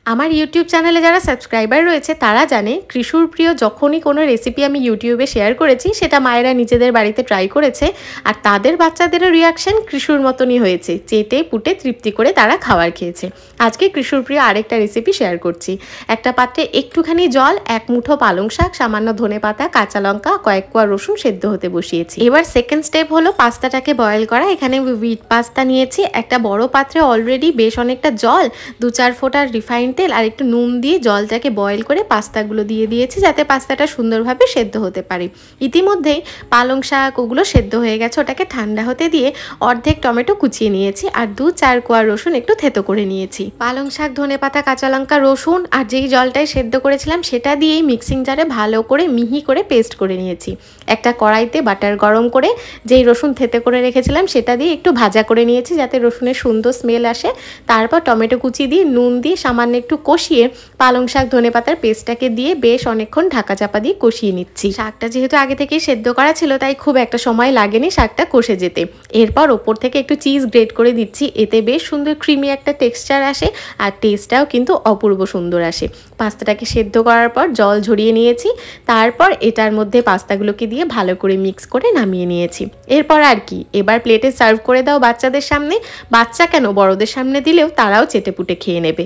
আমার ইউটিউব চ্যানেলে যারা সাবস্ক্রাইবার রয়েছে তারা জানে কৃষুর প্রিয় যখনই কোনো রেসিপি আমি ইউটিউবে শেয়ার করেছি সেটা মায়েরা নিজেদের বাড়িতে ট্রাই করেছে আর তাদের বাচ্চাদেরও রিয়াকশন কৃষুর মতনই হয়েছে, চেটে পুটে তৃপ্তি করে তারা খাবার খেয়েছে। আজকে কৃষুর প্রিয় আরেকটা রেসিপি শেয়ার করছি। একটা পাত্রে একটুখানি জল, এক মুঠো পালং শাক, সামান্য ধনেপাতা, কাঁচা লঙ্কা, কয়েক কোয়া রসুন সেদ্ধ হতে বসিয়েছি। এবার সেকেন্ড স্টেপ হলো পাস্তাটাকে বয়েল করা। এখানে হুইট পাস্তা নিয়েছি। একটা বড় পাত্রে অলরেডি বেশ অনেকটা জল, 2-4 ফোঁটা রিফাইন্ড তেল আর একটু নুন দিয়ে জলটাকে বয়েল করে পাস্তাগুলো দিয়ে দিয়েছি যাতে পাস্তাটা সুন্দরভাবে সেদ্ধ হতে পারে। ইতিমধ্যেই পালং শাক ওগুলো সেদ্ধ হয়ে গেছে, ওটাকে ঠান্ডা হতে দিয়ে অর্ধেক টমেটো কুচিয়ে নিয়েছি আর 2-4 কোয়া রসুন একটু থেতো করে নিয়েছি। পালং শাক, ধনেপাতা, কাঁচা লঙ্কা, রসুন আর যেই জলটাই সেদ্ধ করেছিলাম সেটা দিয়েই মিক্সিং জারে ভালো করে মিহি করে পেস্ট করে নিয়েছি। একটা কড়াইতে বাটার গরম করে যেই রসুন থেতে করে রেখেছিলাম সেটা দিয়ে একটু ভাজা করে নিয়েছি যাতে রসুনের সুন্দর স্মেল আসে। তারপর টমেটো কুচি দিয়ে নুন দিয়ে সামান্য একটু কষিয়ে পালং শাক ধনেপাতার পেস্টটাকে দিয়ে বেশ অনেকক্ষণ ঢাকা চাপা দিয়ে কষিয়ে নিচ্ছি। শাকটা যেহেতু আগে থেকেই সেদ্ধ করা ছিল তাই খুব একটা সময় লাগেনি শাকটা কষে যেতে। এরপর ওপর থেকে একটু চিজ গ্রেট করে দিচ্ছি, এতে বেশ সুন্দর ক্রিমি একটা টেক্সচার আসে আর টেস্টটাও কিন্তু অপূর্ব সুন্দর আসে। পাস্তাটাকে সেদ্ধ করার পর জল ঝরিয়ে নিয়েছি, তারপর এটার মধ্যে পাস্তাগুলোকে দিয়ে ভালো করে মিক্স করে নামিয়ে নিয়েছি। এরপর আর কি, এবার প্লেটে সার্ভ করে দাও বাচ্চাদের সামনে। বাচ্চা কেন, বড়দের সামনে দিলেও তারাও চেটেপুটে খেয়ে নেবে।